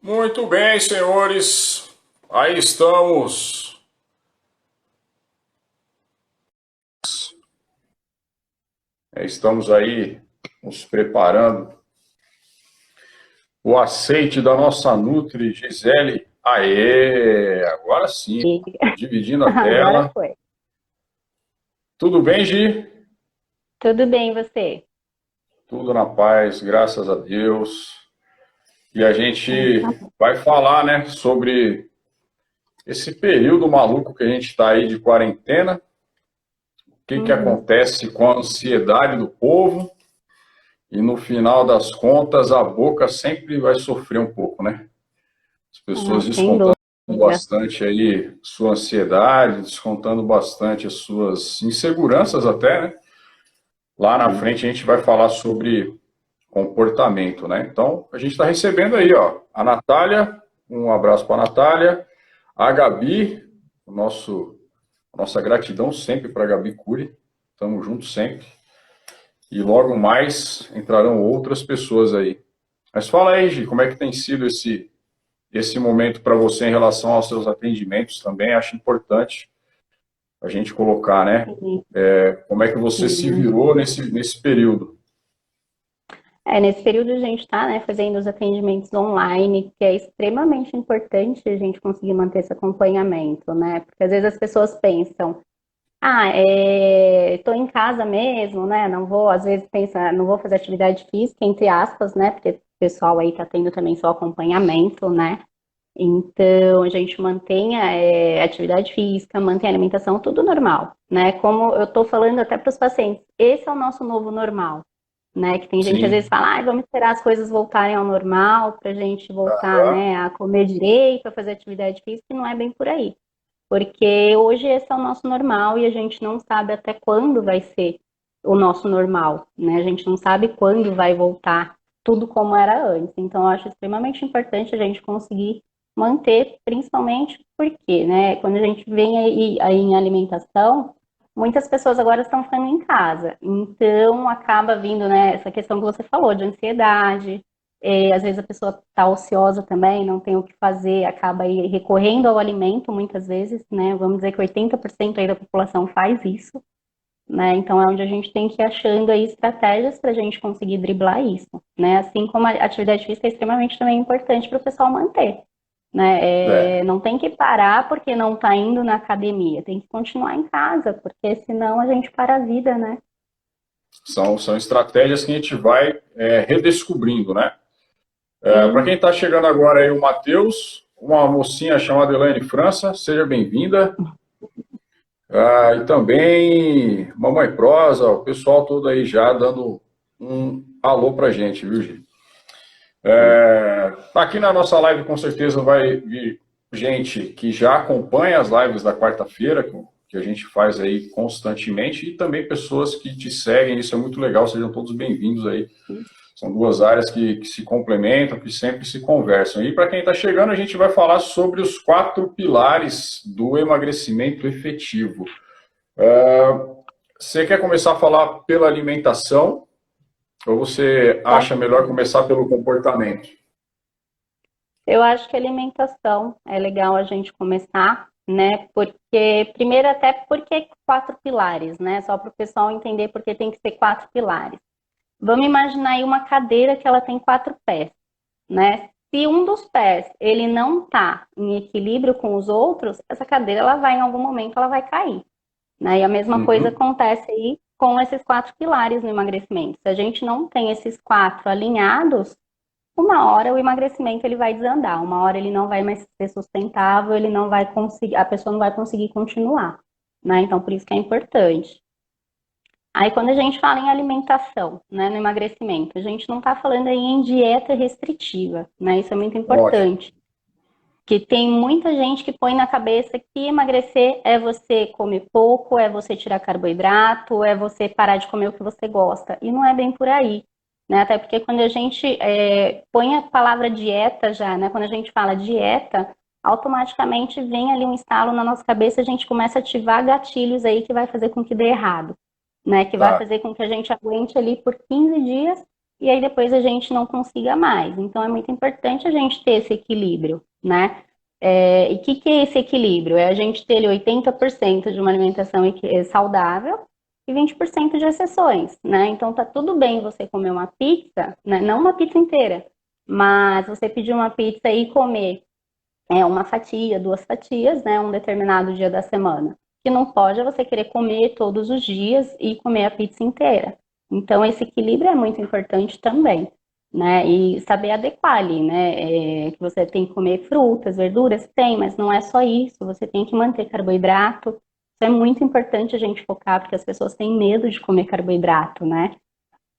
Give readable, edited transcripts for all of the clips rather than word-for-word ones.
Muito bem, senhores. Aí estamos. Estamos aí nos preparando. O aceite da nossa Nutri Gisele. Aê, agora sim. E Dividindo a agora tela. foi. Tudo bem, Gi? Tudo bem, você? Tudo na paz, graças a Deus. E a Então, gente tá bom. vai falar, né, sobre esse período maluco que a gente está aí de quarentena. O que que Uhum. acontece com a ansiedade do povo? E no final das contas, a boca sempre vai sofrer um pouco, né? As Ah, pessoas sem descontando dúvida. bastante aí sua ansiedade, descontando bastante as suas inseguranças até, né? Lá na Sim, frente a gente vai falar sobre comportamento, né? Então, a gente está recebendo aí, sim. ó, a Natália, um abraço para a Natália, a Gabi, o nossa gratidão sempre para a Gabi Cury, estamos juntos sempre. E logo mais entrarão outras pessoas aí. Mas fala aí, Gi, como é que tem sido esse momento para você em relação aos seus atendimentos também? Acho importante a gente colocar, né? Sim, Como é que você se sim. virou nesse período? Nesse período a gente está, né, fazendo os atendimentos online, que é extremamente importante a gente conseguir manter esse acompanhamento, né? Porque às vezes as pessoas pensam, estou em casa mesmo, né? Não vou, às vezes pensa, não vou fazer atividade física, entre aspas, né? Porque o pessoal aí está tendo também seu acompanhamento, né? Então, a gente mantém a atividade física, mantém a alimentação, tudo normal, né? Como eu estou falando até para os pacientes, esse é o nosso novo normal, né? Que tem gente que às vezes Sim. fala, vamos esperar as coisas voltarem ao normal para a gente voltar, né, a comer direito, a fazer atividade física, e não é bem por aí. Porque hoje esse é o nosso normal e a gente não sabe até quando vai ser o nosso normal, né? A gente não sabe quando vai voltar tudo como era antes. Então, eu acho extremamente importante a gente conseguir manter, principalmente porque, né, quando a gente vem aí em alimentação, muitas pessoas agora estão ficando em casa. Então, acaba vindo, né, essa questão que você falou, de ansiedade, às vezes a pessoa está ociosa também, não tem o que fazer, acaba aí recorrendo ao alimento muitas vezes, né? Vamos dizer que 80% aí da população faz isso, né? Então é onde a gente tem que ir achando aí estratégias para a gente conseguir driblar isso, né? Assim como a atividade física é extremamente também importante para o pessoal manter, né? É, Não tem que parar porque não está indo na academia, tem que continuar em casa, porque senão a gente para a vida, né? são estratégias que a gente vai redescobrindo, né? Para quem Sim. está chegando agora aí, o Matheus, uma mocinha chamada Elaine França, seja bem-vinda. E também Mamãe Prosa, o pessoal todo aí já dando um alô pra gente, viu, Gi? Aqui na nossa live com certeza vai vir gente que já acompanha as lives da quarta-feira, que a gente faz aí constantemente, e também pessoas que te seguem, isso é muito legal, sejam todos bem-vindos aí. São duas áreas que se complementam, que sempre se conversam. E para quem está chegando, a gente vai falar sobre os 4 pilares do emagrecimento efetivo. Você quer começar a falar pela alimentação ou você acha melhor começar pelo comportamento? Eu acho que a alimentação é legal a gente começar, né? Porque, primeiro, até porque 4 pilares, né? Só para o pessoal entender porque tem que ser 4 pilares. Vamos imaginar aí uma cadeira que ela tem 4 pés, né? Se um dos pés ele não está em equilíbrio com os outros, essa cadeira ela vai em algum momento ela vai cair, né? E a mesma coisa Uhum. acontece aí com esses 4 pilares no emagrecimento. Se a gente não tem esses 4 alinhados, uma hora o emagrecimento ele vai desandar, uma hora ele não vai mais ser sustentável, ele não vai conseguir, a pessoa não vai conseguir continuar, né? Então, por isso que é importante. Aí, quando a gente fala em alimentação, né, no emagrecimento, a gente não está falando aí em dieta restritiva, né? Isso é muito Ótimo. importante. Que tem muita gente que põe na cabeça que emagrecer é você comer pouco, é você tirar carboidrato, é você parar de comer o que você gosta. E não é bem por aí, né? Até porque quando a gente põe a palavra dieta já, né? Quando a gente fala dieta, automaticamente vem ali um estalo na nossa cabeça, a gente começa a ativar gatilhos aí que vai fazer com que dê errado, né? Que vai Tá. fazer com que a gente aguente ali por 15 dias e aí depois a gente não consiga mais. Então é muito importante a gente ter esse equilíbrio, né? E o que é esse equilíbrio? É a gente ter ali 80% de uma alimentação saudável e 20% de exceções, né? Então tá tudo bem você comer uma pizza, né? Não uma pizza inteira, mas você pedir uma pizza e comer uma fatia, 2 fatias, né? Um determinado dia da semana. O que não pode é você querer comer todos os dias e comer a pizza inteira. Então esse equilíbrio é muito importante também, né? E saber adequar ali, né? Que você tem que comer frutas, verduras, tem, mas não é só isso. Você tem que manter carboidrato. Isso é muito importante a gente focar, porque as pessoas têm medo de comer carboidrato, né?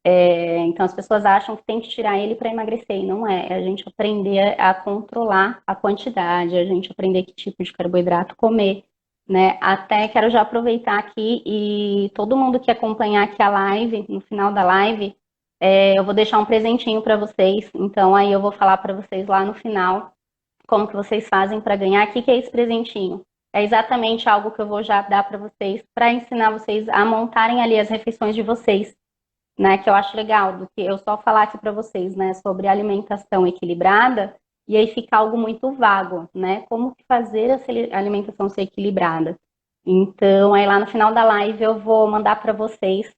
Então as pessoas acham que tem que tirar ele para emagrecer, e não é. É a gente aprender a controlar a quantidade, a gente aprender que tipo de carboidrato comer, né? Até quero já aproveitar aqui e todo mundo que acompanhar aqui a live, no final da live, eu vou deixar um presentinho para vocês. Então aí eu vou falar para vocês lá no final como que vocês fazem para ganhar. O que é esse presentinho? É exatamente algo que eu vou já dar para vocês, para ensinar vocês a montarem ali as refeições de vocês, né, que eu acho legal, do que eu só falar aqui para vocês, né, sobre alimentação equilibrada, e aí fica algo muito vago, né, como fazer essa alimentação ser equilibrada. Então, aí lá no final da live eu vou mandar para vocês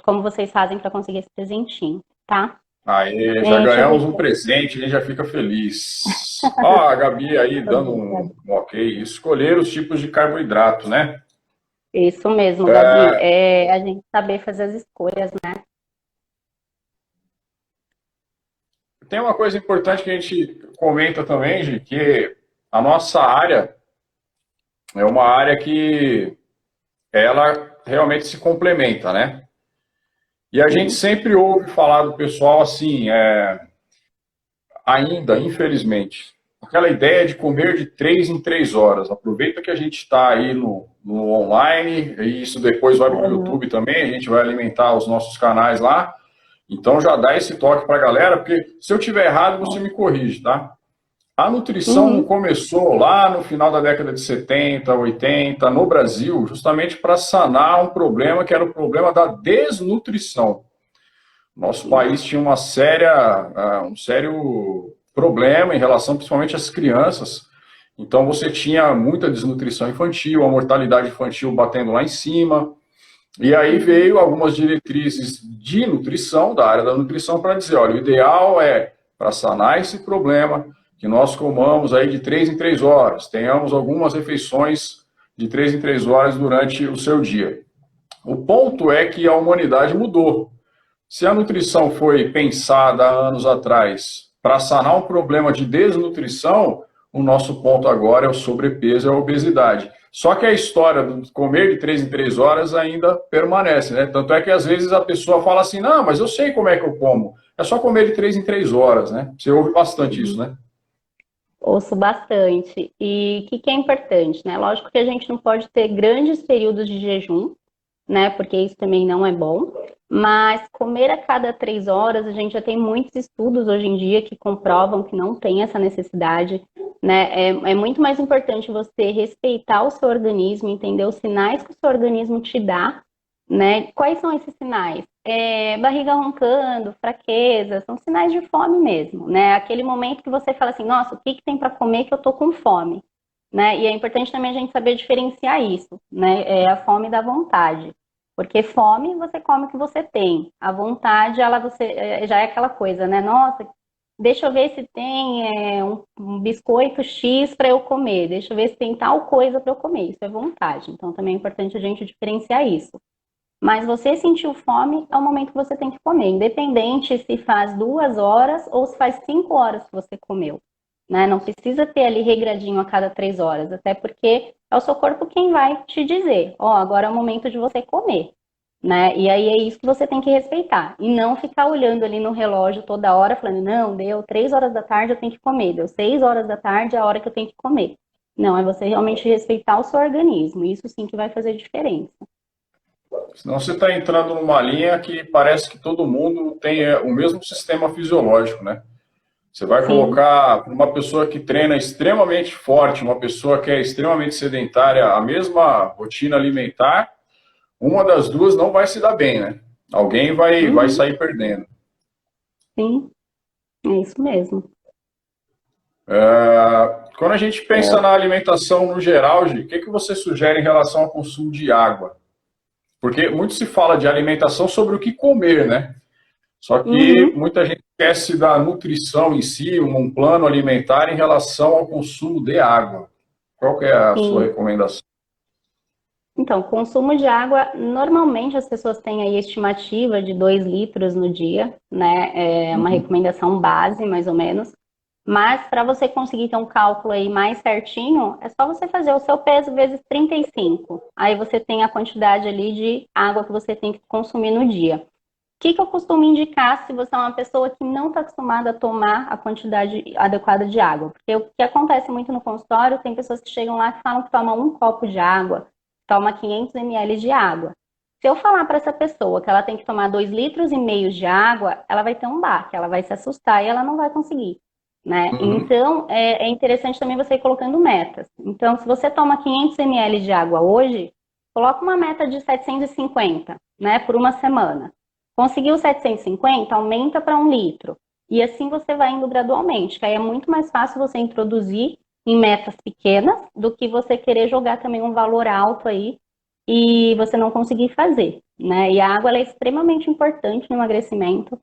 como vocês fazem para conseguir esse presentinho, tá? Aí, já ganhamos um presente, a gente já fica feliz. Ó, a Gabi aí dando um ok. Escolher os tipos de carboidrato, né? Isso mesmo, Gabi. A gente saber fazer as escolhas, né? Tem uma coisa importante que a gente comenta também, Gi, que a nossa área é uma área que ela realmente se complementa, né? E a gente sempre ouve falar do pessoal assim, ainda, infelizmente, aquela ideia de comer de 3 em 3 horas. Aproveita que a gente está aí no online, e isso depois vai para o YouTube também, a gente vai alimentar os nossos canais lá. Então já dá esse toque para a galera, porque se eu tiver errado, você me corrige, tá? A nutrição começou lá no final da década de 70, 80, no Brasil, justamente para sanar um problema que era o problema da desnutrição. Nosso país tinha um sério problema em relação principalmente às crianças. Então você tinha muita desnutrição infantil, a mortalidade infantil batendo lá em cima. E aí veio algumas diretrizes de nutrição, da área da nutrição, para dizer, olha, o ideal é, para sanar esse problema, que nós comamos aí de 3 em 3 horas, tenhamos algumas refeições de 3 em 3 horas durante o seu dia. O ponto é que a humanidade mudou. Se a nutrição foi pensada há anos atrás para sanar um problema de desnutrição, o nosso ponto agora é o sobrepeso e a obesidade. Só que a história do comer de 3 em 3 horas ainda permanece, né? Tanto é que às vezes a pessoa fala assim, não, mas eu sei como é que eu como. É só comer de 3 em 3 horas, né? Você ouve bastante isso, né? Ouço bastante. E o que é importante, né? Lógico que a gente não pode ter grandes períodos de jejum, né? Porque isso também não é bom. Mas comer a cada 3 horas, a gente já tem muitos estudos hoje em dia que comprovam que não tem essa necessidade, né? É muito mais importante você respeitar o seu organismo, entender os sinais que o seu organismo te dá, né? Quais são esses sinais? Barriga roncando, fraqueza, são sinais de fome mesmo, né? Aquele momento que você fala assim, nossa, o que tem para comer que eu tô com fome, né? E é importante também a gente saber diferenciar isso, né? A fome da vontade. Porque fome, você come o que você tem. A vontade, já é aquela coisa, né? Nossa, deixa eu ver se tem um biscoito X para eu comer. Deixa eu ver se tem tal coisa para eu comer. Isso é vontade. Então, também é importante a gente diferenciar isso. Mas você sentiu fome, é o momento que você tem que comer. Independente se faz 2 horas ou se faz 5 horas que você comeu, né? Não precisa ter ali regradinho a cada 3 horas. Até porque é o seu corpo quem vai te dizer, agora é o momento de você comer, né? E aí é isso que você tem que respeitar. E não ficar olhando ali no relógio toda hora, falando, não, deu 3 horas da tarde, eu tenho que comer. Deu 6 horas da tarde, é a hora que eu tenho que comer. Não, é você realmente respeitar o seu organismo. Isso sim que vai fazer diferença. Senão você está entrando numa linha que parece que todo mundo tem o mesmo sistema fisiológico, né? Você vai colocar uma pessoa que treina extremamente forte, uma pessoa que é extremamente sedentária, a mesma rotina alimentar, uma das duas não vai se dar bem, né? Alguém vai Uhum. sair perdendo. Sim, é isso mesmo. Quando a gente pensa É, na alimentação no geral, Gi, o que você sugere em relação ao consumo de água? Porque muito se fala de alimentação sobre o que comer, né? Só que uhum. muita gente esquece da nutrição em si, um plano alimentar em relação ao consumo de água. Qual que é a sua Sim. recomendação? Então, consumo de água, normalmente as pessoas têm aí estimativa de 2 litros no dia, né? É uma Uhum. recomendação base, mais ou menos. Mas para você conseguir ter um cálculo aí mais certinho, é só você fazer o seu peso vezes 35. Aí você tem a quantidade ali de água que você tem que consumir no dia. O que eu costumo indicar se você é uma pessoa que não está acostumada a tomar a quantidade adequada de água? Porque o que acontece muito no consultório, tem pessoas que chegam lá e falam que tomam um copo de água, toma 500 ml de água. Se eu falar para essa pessoa que ela tem que tomar 2,5 litros de água, ela vai ter um baque, ela vai se assustar e ela não vai conseguir, né? Uhum. Então, é interessante também você ir colocando metas. Então, se você toma 500 ml de água hoje, coloca uma meta de 750, né, por uma semana. Conseguiu 750, aumenta para 1 litro. E assim você vai indo gradualmente, que aí é muito mais fácil você introduzir em metas pequenas do que você querer jogar também um valor alto aí e você não conseguir fazer, né? E a água ela é extremamente importante no emagrecimento.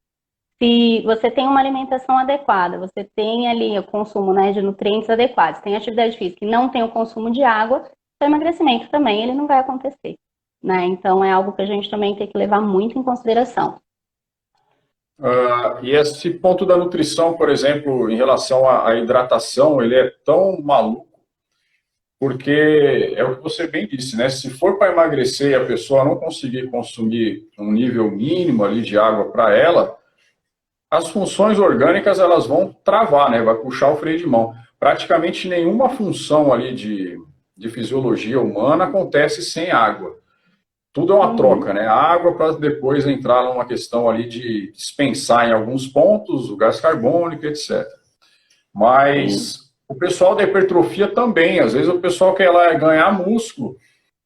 Se você tem uma alimentação adequada, você tem ali o consumo, né, de nutrientes adequados, tem atividade física e não tem o consumo de água, o emagrecimento também ele não vai acontecer, né? Então é algo que a gente também tem que levar muito em consideração. E esse ponto da nutrição, por exemplo, em relação à hidratação, ele é tão maluco, porque é o que você bem disse, né? Se for para emagrecer e a pessoa não conseguir consumir um nível mínimo ali de água para ela, as funções orgânicas elas vão travar, né? Vai puxar o freio de mão. Praticamente nenhuma função ali de fisiologia humana acontece sem água. Tudo é uma troca, Uhum, né? A água para depois entrar numa questão ali de dispensar em alguns pontos o gás carbônico, etc. sim. Mas o pessoal da hipertrofia também, às vezes o pessoal quer lá ganhar músculo,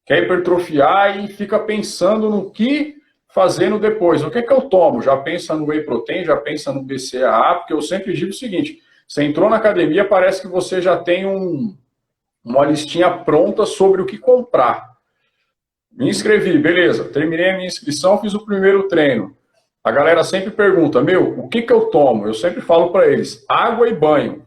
quer hipertrofiar e fica pensando no que fazendo depois. O que é que eu tomo? Já pensa no whey protein, já pensa no BCAA, porque eu sempre digo o seguinte: você entrou na academia, parece que você já tem uma listinha pronta sobre o que comprar. Me inscrevi, beleza. Terminei a minha inscrição, fiz o primeiro treino. A galera sempre pergunta: meu, o que eu tomo? Eu sempre falo para eles: água e banho.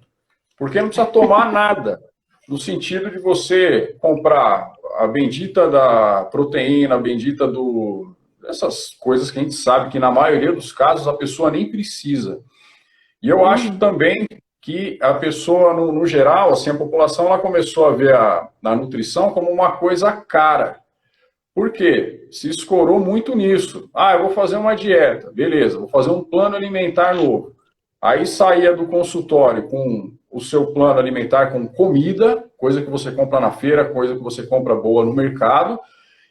Porque não precisa tomar nada. No sentido de você comprar a bendita da proteína, a bendita do. Essas coisas que a gente sabe que na maioria dos casos a pessoa nem precisa. E eu acho Uhum. também que a pessoa, no geral, assim, a população ela começou a ver a nutrição como uma coisa cara. Por quê? Se escorou muito nisso. Ah, eu vou fazer uma dieta, beleza, vou fazer um plano alimentar novo. Aí saía do consultório com o seu plano alimentar com comida, coisa que você compra na feira, coisa que você compra boa no mercado,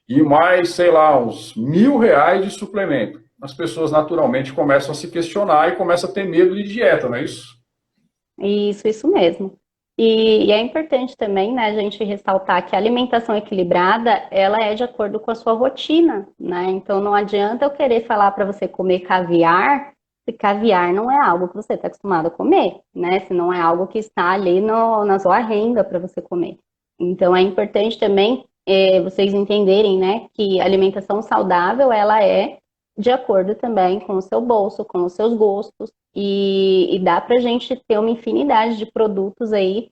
e mais, sei lá, uns R$ 1.000 de suplemento. As pessoas naturalmente começam a se questionar e começam a ter medo de dieta, não é isso? Isso mesmo. E é importante também, né, a gente ressaltar que a alimentação equilibrada, ela é de acordo com a sua rotina, né? Então não adianta eu querer falar para você comer caviar, se caviar não é algo que você está acostumado a comer, né? Se não é algo que está ali na sua renda para você comer. Então é importante também vocês entenderem, né, que a alimentação saudável, ela é de acordo também com o seu bolso, com os seus gostos, e dá para a gente ter uma infinidade de produtos aí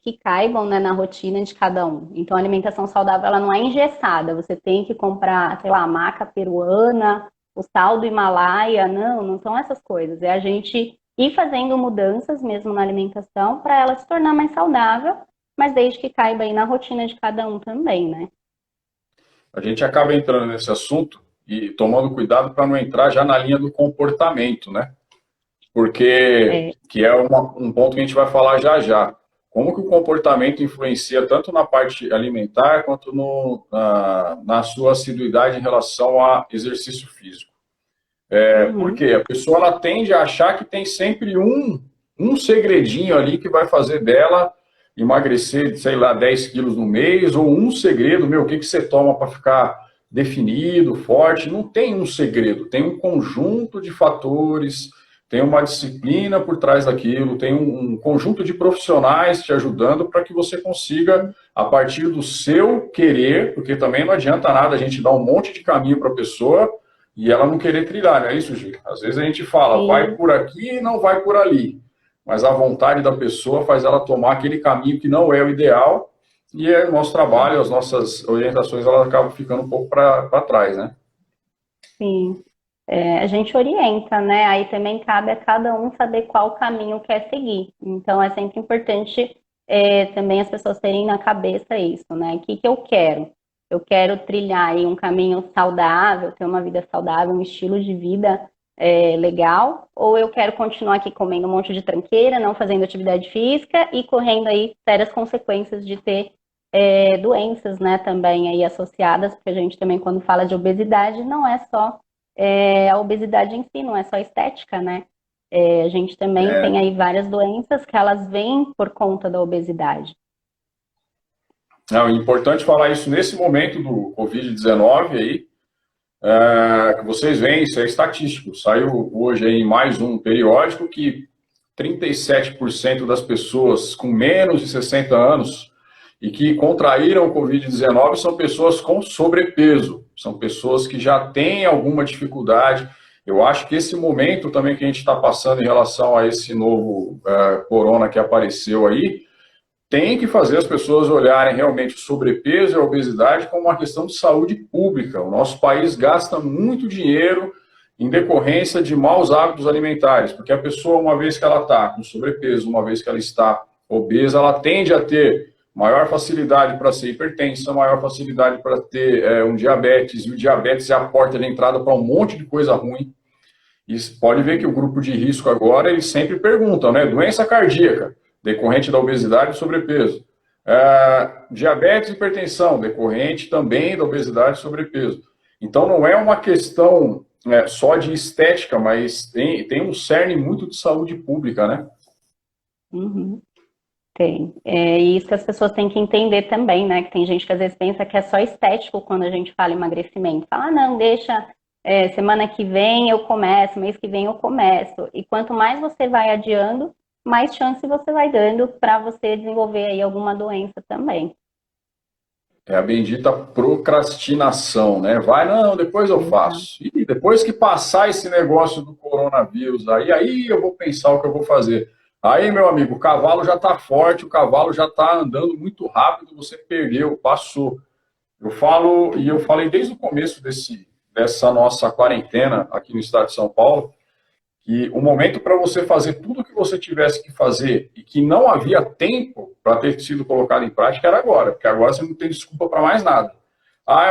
que caibam, né, na rotina de cada um. Então, a alimentação saudável ela não é engessada. Você tem que comprar, sei lá, a maca peruana, o sal do Himalaia. Não, não são essas coisas. É a gente ir fazendo mudanças mesmo na alimentação para ela se tornar mais saudável, mas desde que caiba aí na rotina de cada um também, né? A gente acaba entrando nesse assunto e tomando cuidado para não entrar já na linha do comportamento, né? Porque É, que é um ponto que a gente vai falar já já. Como que o comportamento influencia tanto na parte alimentar quanto na sua assiduidade em relação a exercício físico. uhum, Porque a pessoa ela tende a achar que tem sempre um segredinho ali que vai fazer dela emagrecer, sei lá, 10 quilos no mês, ou um segredo, meu, o que você toma para ficar definido, forte, não tem um segredo, tem um conjunto de fatores, tem uma disciplina por trás daquilo, tem um conjunto de profissionais te ajudando para que você consiga, a partir do seu querer, porque também não adianta nada a gente dar um monte de caminho para a pessoa e ela não querer trilhar, não é isso, Gil? Às vezes a gente fala, vai por aqui e não vai por ali, mas a vontade da pessoa faz ela tomar aquele caminho que não é o ideal e o nosso trabalho, as nossas orientações, elas acabam ficando um pouco para trás, né? Sim. A gente orienta, né? Aí também cabe a cada um saber qual caminho quer seguir. Então é sempre importante também as pessoas terem na cabeça isso, né? O que que eu quero? Eu quero trilhar aí um caminho saudável, ter uma vida saudável, um estilo de vida legal, ou eu quero continuar aqui comendo um monte de tranqueira, não fazendo atividade física e correndo aí sérias consequências de ter doenças, né, também aí associadas, porque a gente também, quando fala de obesidade, não é só a obesidade em si, não é só estética, né? A gente também tem aí várias doenças que elas vêm por conta da obesidade. Não, é importante falar isso nesse momento do Covid-19 aí, que vocês veem, isso é estatístico. Saiu hoje aí mais um periódico que 37% das pessoas com menos de 60 anos e que contraíram o Covid-19 são pessoas com sobrepeso, são pessoas que já têm alguma dificuldade. Eu acho que esse momento também que a gente está passando em relação a esse novo corona que apareceu aí, tem que fazer as pessoas olharem realmente o sobrepeso e a obesidade como uma questão de saúde pública. O nosso país gasta muito dinheiro em decorrência de maus hábitos alimentares, porque a pessoa, uma vez que ela está com sobrepeso, uma vez que ela está obesa, ela tende a ter maior facilidade para ser hipertensa, maior facilidade para ter um diabetes, e o diabetes é a porta de entrada para um monte de coisa ruim. E pode ver que o grupo de risco agora, eles sempre perguntam, né? Doença cardíaca, decorrente da obesidade e sobrepeso. Diabetes e hipertensão, decorrente também da obesidade e sobrepeso. Então, não é uma questão só de estética, mas tem um cerne muito de saúde pública, né? Uhum. Tem. E isso que as pessoas têm que entender também, né? Que tem gente que às vezes pensa que é só estético quando a gente fala em emagrecimento. Fala, não, deixa, semana que vem eu começo, mês que vem eu começo. E quanto mais você vai adiando, mais chance você vai dando para você desenvolver aí alguma doença também. É a bendita procrastinação, né? Vai, não, depois eu faço. E depois que passar esse negócio do coronavírus aí eu vou pensar o que eu vou fazer. Aí, meu amigo, o cavalo já está forte, o cavalo já está andando muito rápido, você perdeu, passou. Eu falo, e eu falei desde o começo dessa nossa quarentena aqui no estado de São Paulo, que o momento para você fazer tudo o que você tivesse que fazer e que não havia tempo para ter sido colocado em prática era agora, porque agora você não tem desculpa para mais nada.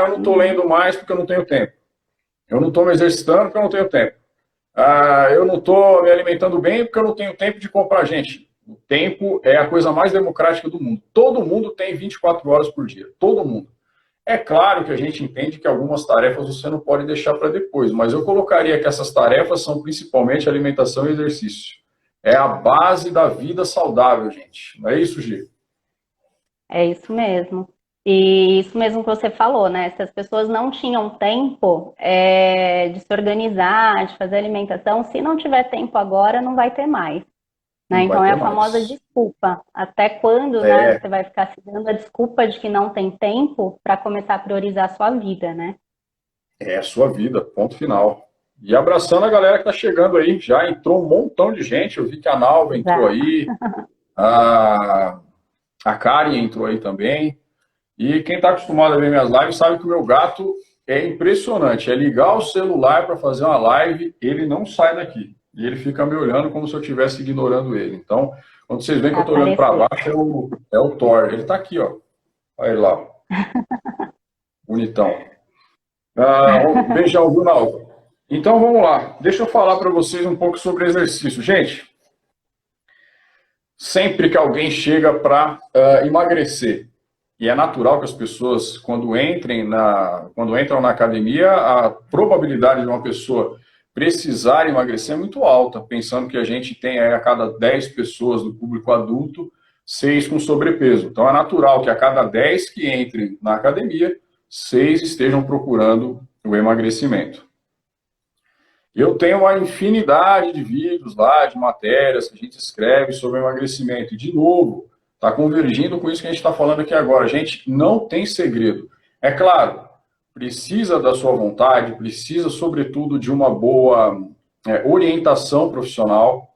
Eu não estou lendo mais porque eu não tenho tempo. Eu não estou me exercitando porque eu não tenho tempo. Eu não estou me alimentando bem porque eu não tenho tempo de comprar. Gente, o tempo é a coisa mais democrática do mundo. Todo mundo tem 24 horas por dia. Todo mundo. É claro que a gente entende que algumas tarefas você não pode deixar para depois, mas eu colocaria que essas tarefas são principalmente alimentação e exercício. É a base da vida saudável, gente. Não é isso, Gi? É isso mesmo. E isso mesmo que você falou, né? Se as pessoas não tinham tempo de se organizar, de fazer alimentação, se não tiver tempo agora, não vai ter mais. Né? Então é a famosa desculpa. Até quando né, você vai ficar se dando a desculpa de que não tem tempo para começar a priorizar a sua vida, né? É a sua vida, ponto final. E abraçando a galera que está chegando aí, já entrou um montão de gente, eu vi que a Nalva entrou aí, a Karen entrou aí também. E quem está acostumado a ver minhas lives sabe que o meu gato é impressionante. É ligar o celular para fazer uma live, ele não sai daqui. E ele fica me olhando como se eu estivesse ignorando ele. Então, quando vocês veem que eu estou olhando para baixo, é o Thor. Ele está aqui, ó. Olha ele lá. Bonitão. Beijão, viu, Nalva? Então, vamos lá. Deixa eu falar para vocês um pouco sobre exercício. Gente, sempre que alguém chega para emagrecer, e é natural que as pessoas, quando entram na academia, a probabilidade de uma pessoa precisar emagrecer é muito alta, pensando que a gente tem a cada 10 pessoas do público adulto, 6 com sobrepeso. Então é natural que a cada 10 que entrem na academia, 6 estejam procurando o emagrecimento. Eu tenho uma infinidade de vídeos lá, de matérias que a gente escreve sobre emagrecimento. E, de novo, está convergindo com isso que a gente está falando aqui agora. Gente, não tem segredo. É claro, precisa da sua vontade, precisa, sobretudo, de uma boa orientação profissional.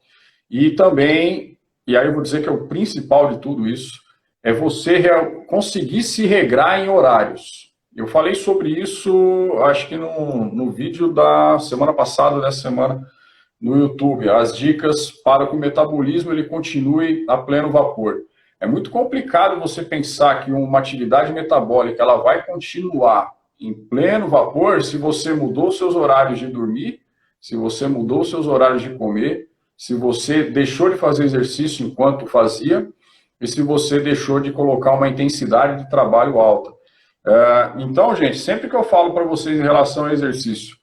E também, e aí eu vou dizer que é o principal de tudo isso, é você conseguir se regrar em horários. Eu falei sobre isso, acho que no vídeo da semana passada, dessa semana, no YouTube, as dicas para que o metabolismo ele continue a pleno vapor. É muito complicado você pensar que uma atividade metabólica ela vai continuar em pleno vapor se você mudou seus horários de dormir, se você mudou seus horários de comer, se você deixou de fazer exercício enquanto fazia e se você deixou de colocar uma intensidade de trabalho alta. Então, gente, sempre que eu falo para vocês em relação ao exercício,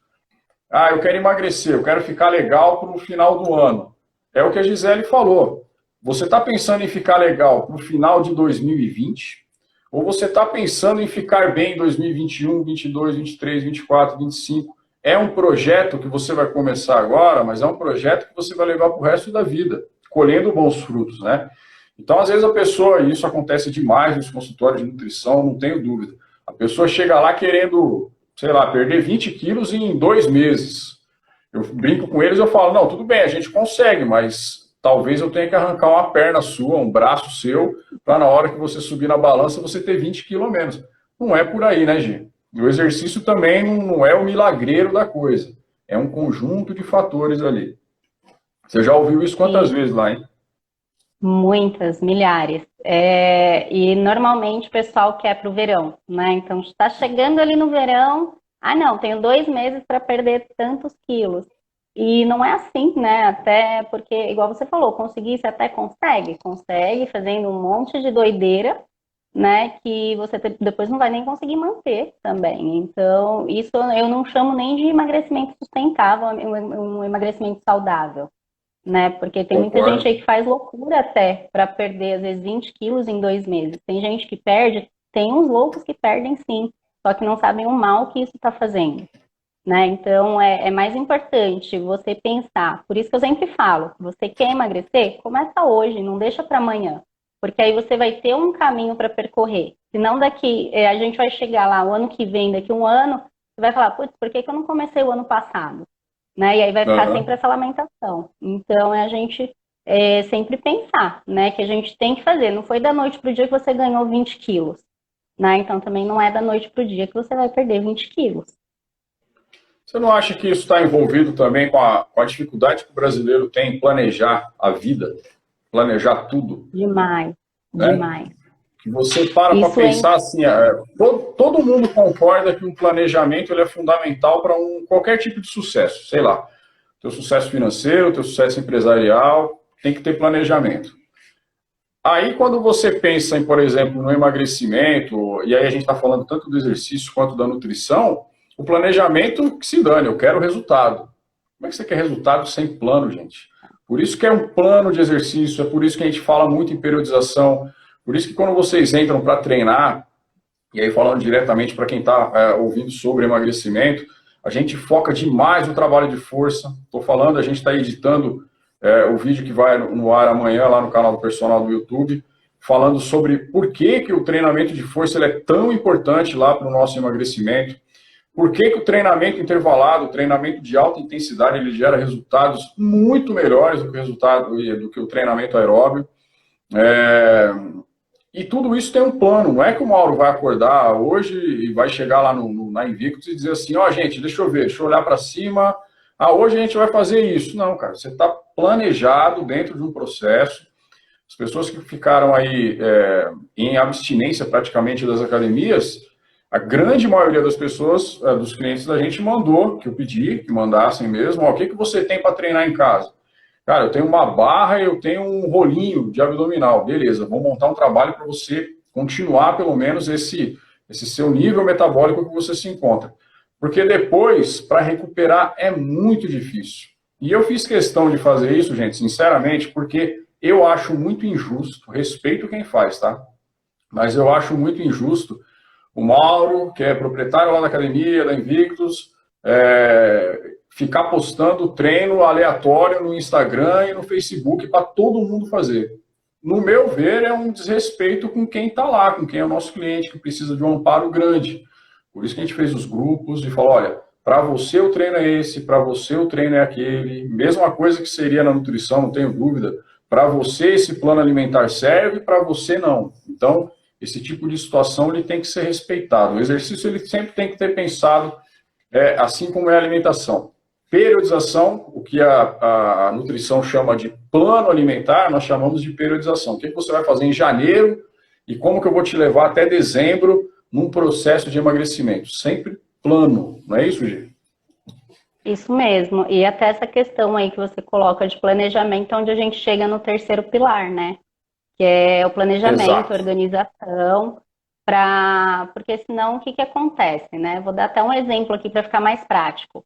eu quero emagrecer, eu quero ficar legal para o final do ano. É o que a Gisele falou. Você está pensando em ficar legal para o final de 2020? Ou você está pensando em ficar bem em 2021, 22, 23, 24, 25? É um projeto que você vai começar agora, mas é um projeto que você vai levar para o resto da vida, colhendo bons frutos, né? Então, às vezes a pessoa, e isso acontece demais nos consultórios de nutrição, não tenho dúvida, a pessoa chega lá querendo, sei lá, perder 20 quilos em 2 meses. Eu brinco com eles e eu falo, não, tudo bem, a gente consegue, mas talvez eu tenha que arrancar uma perna sua, um braço seu, para na hora que você subir na balança você ter 20 quilos a menos. Não é por aí, né, Gi? E o exercício também não é o milagreiro da coisa. É um conjunto de fatores ali. Você já ouviu isso quantas vezes lá, hein? Muitas, milhares. E normalmente o pessoal quer para o verão, né? Então está chegando ali no verão, não, tenho 2 meses para perder tantos quilos. E não é assim, né? Até porque, igual você falou, conseguir, você até consegue fazendo um monte de doideira, né? Que você depois não vai nem conseguir manter também. Então, isso eu não chamo nem de emagrecimento sustentável, um emagrecimento saudável. Né? Porque tem muita gente aí que faz loucura até para perder, às vezes, 20 quilos em 2 meses. Tem gente que perde, tem uns loucos que perdem sim, só que não sabem o mal que isso está fazendo. Né? Então, é mais importante você pensar. Por isso que eu sempre falo, você quer emagrecer? Começa hoje, não deixa para amanhã. Porque aí você vai ter um caminho para percorrer. Senão daqui, a gente vai chegar lá o ano que vem, daqui um ano, você vai falar, putz, por que eu não comecei o ano passado? Né? E aí vai ficar sempre essa lamentação. Então, é a gente sempre pensar, né? Que a gente tem que fazer. Não foi da noite para o dia que você ganhou 20 quilos. Né? Então, também não é da noite para o dia que você vai perder 20 quilos. Você não acha que isso está envolvido também com a dificuldade que o brasileiro tem em planejar a vida? Planejar tudo? Demais, né? demais. Que você para pensar assim, todo mundo concorda que um planejamento ele é fundamental para qualquer tipo de sucesso, sei lá, teu sucesso financeiro, teu sucesso empresarial, tem que ter planejamento. Aí quando você pensa em, por exemplo, no emagrecimento, e aí a gente está falando tanto do exercício quanto da nutrição, o planejamento que se dane, eu quero resultado. Como é que você quer resultado sem plano, gente? Por isso que é um plano de exercício, é por isso que a gente fala muito em periodização. Por isso que quando vocês entram para treinar, e aí falando diretamente para quem está ouvindo sobre emagrecimento, a gente foca demais no trabalho de força. Estou falando, a gente está editando o vídeo que vai no ar amanhã lá no canal do Personal do YouTube, falando sobre por que o treinamento de força ele é tão importante lá para o nosso emagrecimento, por que o treinamento intervalado, o treinamento de alta intensidade, ele gera resultados muito melhores do que o treinamento aeróbio. E tudo isso tem um plano, não é que o Mauro vai acordar hoje e vai chegar lá na Invictus e dizer assim, gente, deixa eu olhar para cima, hoje a gente vai fazer isso. Não, cara, você está planejado dentro de um processo. As pessoas que ficaram aí em abstinência praticamente das academias, a grande maioria das pessoas, dos clientes da gente mandou, que eu pedi, que mandassem mesmo, o que você tem para treinar em casa? Cara, eu tenho uma barra e eu tenho um rolinho de abdominal. Beleza, vou montar um trabalho para você continuar, pelo menos, esse seu nível metabólico que você se encontra. Porque depois, para recuperar, é muito difícil. E eu fiz questão de fazer isso, gente, sinceramente, porque eu acho muito injusto, respeito quem faz, tá? Mas eu acho muito injusto o Mauro, que é proprietário lá da academia, da Invictus, ficar postando treino aleatório no Instagram e no Facebook para todo mundo fazer. No meu ver, é um desrespeito com quem está lá, com quem é o nosso cliente, que precisa de um amparo grande. Por isso que a gente fez os grupos e falou, olha, para você o treino é esse, para você o treino é aquele. Mesma coisa que seria na nutrição, não tenho dúvida. Para você esse plano alimentar serve, para você não. Então, esse tipo de situação ele tem que ser respeitado. O exercício ele sempre tem que ter pensado, assim como é a alimentação. Periodização, o que a nutrição chama de plano alimentar, nós chamamos de periodização. O que você vai fazer em janeiro e como que eu vou te levar até dezembro num processo de emagrecimento? Sempre plano, não é isso, Gi? Isso mesmo. E até essa questão aí que você coloca de planejamento, onde a gente chega no terceiro pilar, né? Que é o planejamento, Exato. organização, porque senão o que que acontece, né? Vou dar até um exemplo aqui para ficar mais prático.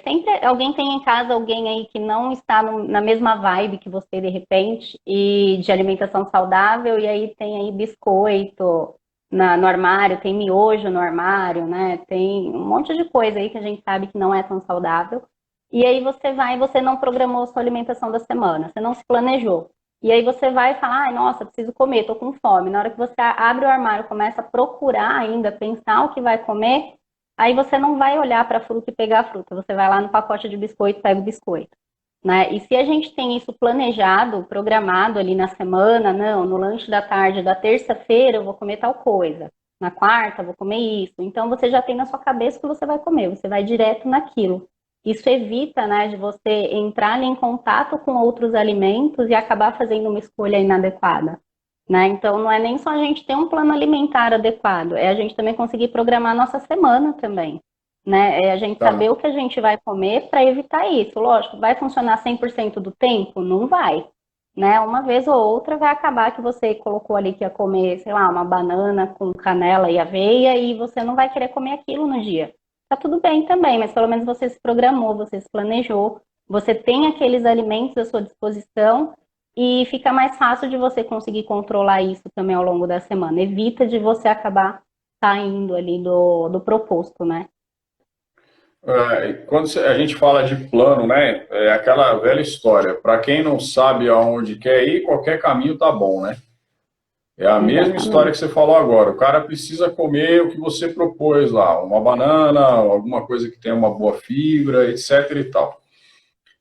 Sempre alguém tem em casa alguém aí que não está na mesma vibe que você de repente, e de alimentação saudável, e aí tem aí biscoito no armário, tem miojo no armário, né? Tem um monte de coisa aí que a gente sabe que não é tão saudável. E aí você não programou sua alimentação da semana, você não se planejou. E aí você vai falar, ai, nossa, preciso comer, tô com fome. Na hora que você abre o armário, começa a procurar ainda, pensar o que vai comer, aí você não vai olhar para a fruta e pegar a fruta, você vai lá no pacote de biscoito e pega o biscoito, né? E se a gente tem isso planejado, programado ali na semana, não, no lanche da tarde da terça-feira eu vou comer tal coisa, na quarta eu vou comer isso, então você já tem na sua cabeça o que você vai comer, você vai direto naquilo. Isso evita, né, de você entrar ali em contato com outros alimentos e acabar fazendo uma escolha inadequada. Né? Então, não é nem só a gente ter um plano alimentar adequado, é a gente também conseguir programar a nossa semana também. Né? É a gente Tá. saber o que a gente vai comer para evitar isso. Lógico, vai funcionar 100% do tempo? Não vai. Né? Uma vez ou outra vai acabar que você colocou ali que ia comer, sei lá, uma banana com canela e aveia e você não vai querer comer aquilo no dia. Tá tudo bem também, mas pelo menos você se programou, você se planejou, você tem aqueles alimentos à sua disposição e fica mais fácil de você conseguir controlar isso também ao longo da semana. Evita de você acabar saindo ali do proposto, né? Quando a gente fala de plano, né, é aquela velha história. Para quem não sabe aonde quer ir, qualquer caminho tá bom, né? É a mesma história Exatamente. que você falou agora. O cara precisa comer o que você propôs lá, uma banana, alguma coisa que tenha uma boa fibra, etc e tal.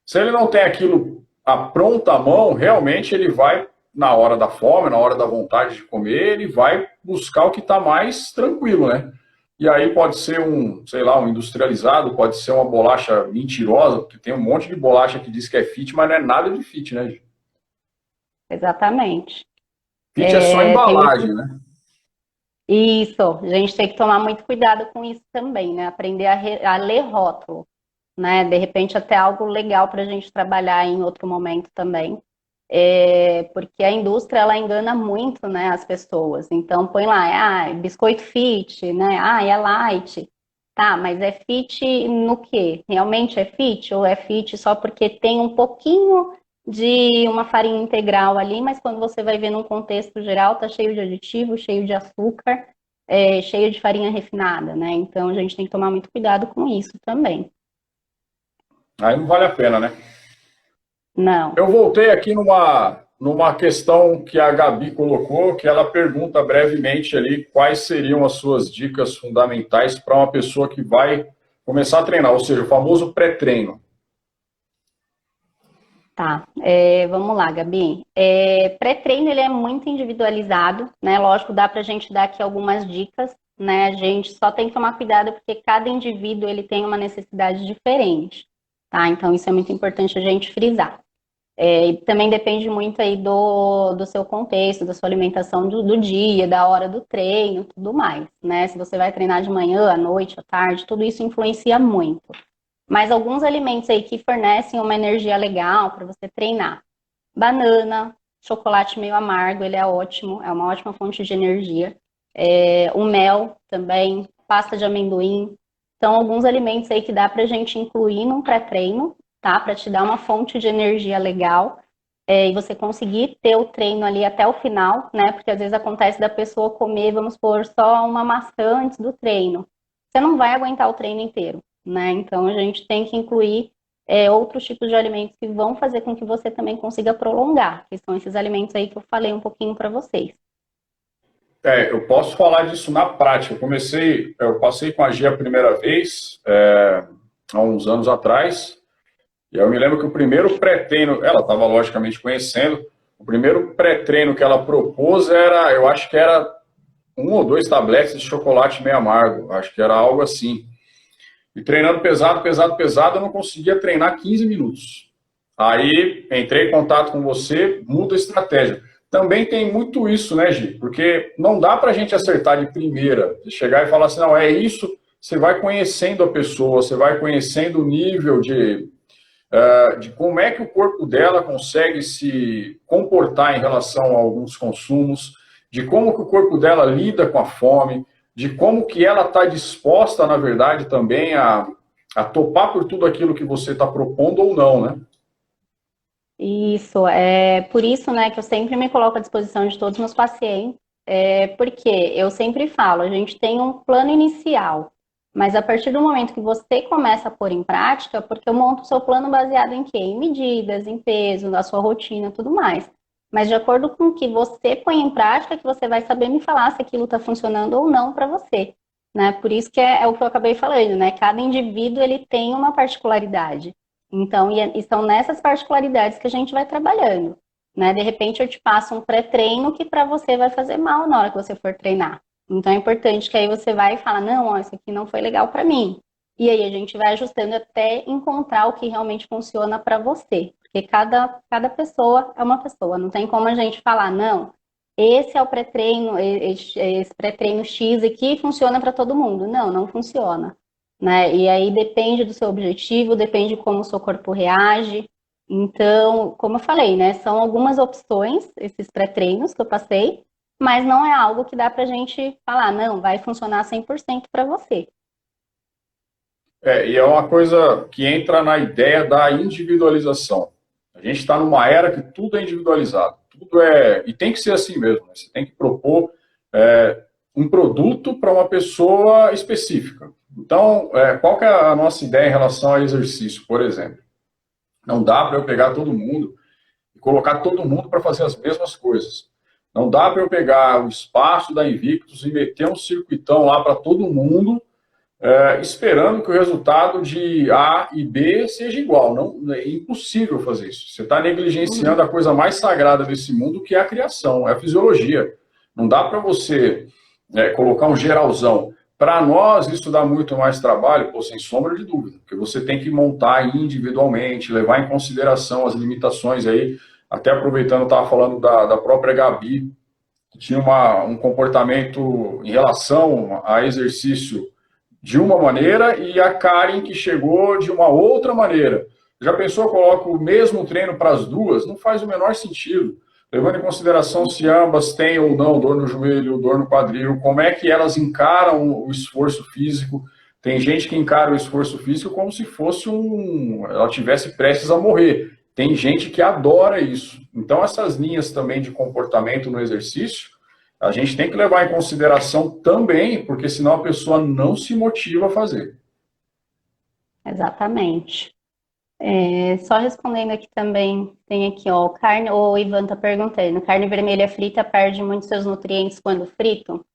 Se ele não tem aquilo à pronta mão, realmente ele vai, na hora da fome, na hora da vontade de comer, ele vai buscar o que está mais tranquilo, né? E aí pode ser um, sei lá, um industrializado, pode ser uma bolacha mentirosa, porque tem um monte de bolacha que diz que é fit, mas não é nada de fit, né, gente? Exatamente. Fit é só Tem embalagem, muito né? isso. A gente tem que tomar muito cuidado com isso também, né? Aprender a ler rótulo, né? De repente até algo legal para a gente trabalhar em outro momento também. Porque a indústria ela engana muito, né, as pessoas. Então põe lá, biscoito fit, né? É light. Tá, mas é fit no quê? Realmente é fit ou é fit só porque tem um pouquinho de uma farinha integral ali, mas quando você vai ver num contexto geral, tá cheio de aditivo, cheio de açúcar, cheio de farinha refinada, né? Então a gente tem que tomar muito cuidado com isso também. Aí não vale a pena, né? Não. Eu voltei aqui numa questão que a Gabi colocou, que ela pergunta brevemente ali quais seriam as suas dicas fundamentais para uma pessoa que vai começar a treinar, ou seja, o famoso pré-treino. Tá, vamos lá, Gabi. Pré-treino ele é muito individualizado, né? Lógico, dá para a gente dar aqui algumas dicas, né? A gente só tem que tomar cuidado porque cada indivíduo ele tem uma necessidade diferente, tá? Então isso é muito importante a gente frisar. E também depende muito aí do seu contexto, da sua alimentação do dia, da hora do treino, tudo mais, né? Se você vai treinar de manhã, à noite, à tarde, tudo isso influencia muito. Mas alguns alimentos aí que fornecem uma energia legal para você treinar. Banana, chocolate meio amargo, ele é ótimo, é uma ótima fonte de energia. O mel também, pasta de amendoim. Então, alguns alimentos aí que dá para a gente incluir num pré-treino, tá? Para te dar uma fonte de energia legal. e você conseguir ter o treino ali até o final, né? Porque às vezes acontece da pessoa comer, vamos supor, só uma maçã antes do treino. Você não vai aguentar o treino inteiro, né? Então a gente tem que incluir outros tipos de alimentos que vão fazer com que você também consiga prolongar, que são esses alimentos aí que eu falei um pouquinho para vocês. Eu posso falar disso na prática. Eu passei com a Gia a primeira vez, há uns anos atrás, e eu me lembro que o primeiro pré-treino, ela estava logicamente conhecendo, o primeiro pré-treino que ela propôs era, eu acho que era 1 ou 2 tabletes de chocolate meio amargo, acho que era algo assim. E treinando pesado, pesado, pesado, eu não conseguia treinar 15 minutos. Aí entrei em contato com você, muda a estratégia. Também tem muito isso, né, Gi? Porque não dá para a gente acertar de primeira, de chegar e falar assim, não, é isso. Você vai conhecendo a pessoa, você vai conhecendo o nível de como é que o corpo dela consegue se comportar em relação a alguns consumos, de como que o corpo dela lida com a fome, de como que ela está disposta, na verdade, também a topar por tudo aquilo que você está propondo ou não, né? Isso, é por isso, né, que eu sempre me coloco à disposição de todos os meus pacientes, porque eu sempre falo, a gente tem um plano inicial, mas a partir do momento que você começa a pôr em prática, porque eu monto o seu plano baseado em quê? Em medidas, em peso, na sua rotina, tudo mais. Mas de acordo com o que você põe em prática, que você vai saber me falar se aquilo está funcionando ou não para você, né? Por isso que é o que eu acabei falando, né? Cada indivíduo ele tem uma particularidade. Então, e são nessas particularidades que a gente vai trabalhando, né? De repente eu te passo um pré-treino que para você vai fazer mal na hora que você for treinar. Então é importante que aí você vai e fala, não, ó, isso aqui não foi legal para mim. E aí a gente vai ajustando até encontrar o que realmente funciona para você. Porque cada pessoa é uma pessoa. Não tem como a gente falar, não, esse é o pré-treino, esse pré-treino X aqui funciona para todo mundo. Não, não funciona, né? E aí depende do seu objetivo, depende de como o seu corpo reage. Então, como eu falei, né? São algumas opções, esses pré-treinos que eu passei, mas não é algo que dá pra gente falar, não, vai funcionar 100% para você. E é uma coisa que entra na ideia da individualização. A gente está numa era que tudo é individualizado, tudo é. E tem que ser assim mesmo, né? Você tem que propor um produto para uma pessoa específica. Então, qual que é a nossa ideia em relação ao exercício, por exemplo? Não dá para eu pegar todo mundo e colocar todo mundo para fazer as mesmas coisas. Não dá para eu pegar o espaço da Invictus e meter um circuitão lá para todo mundo esperando que o resultado de A e B seja igual. Não, é impossível fazer isso. Você está negligenciando a coisa mais sagrada desse mundo, que é a criação, é a fisiologia. Não dá para você colocar um geralzão. Para nós, isso dá muito mais trabalho, pô, sem sombra de dúvida, porque você tem que montar individualmente, levar em consideração as limitações aí. Até aproveitando, eu estava falando da própria Gabi, que tinha um comportamento em relação a exercício de uma maneira e a Karen que chegou de uma outra maneira. Já pensou, coloca o mesmo treino para as duas? Não faz o menor sentido. Levando em consideração se ambas têm ou não dor no joelho, dor no quadril, como é que elas encaram o esforço físico. Tem gente que encara o esforço físico como se fosse ela tivesse prestes a morrer. Tem gente que adora isso. Então, essas linhas também de comportamento no exercício, a gente tem que levar em consideração também, porque senão a pessoa não se motiva a fazer. Exatamente. Só respondendo aqui também, tem aqui, ó, o Ivan tá perguntando, carne vermelha frita perde muitos seus nutrientes quando frito?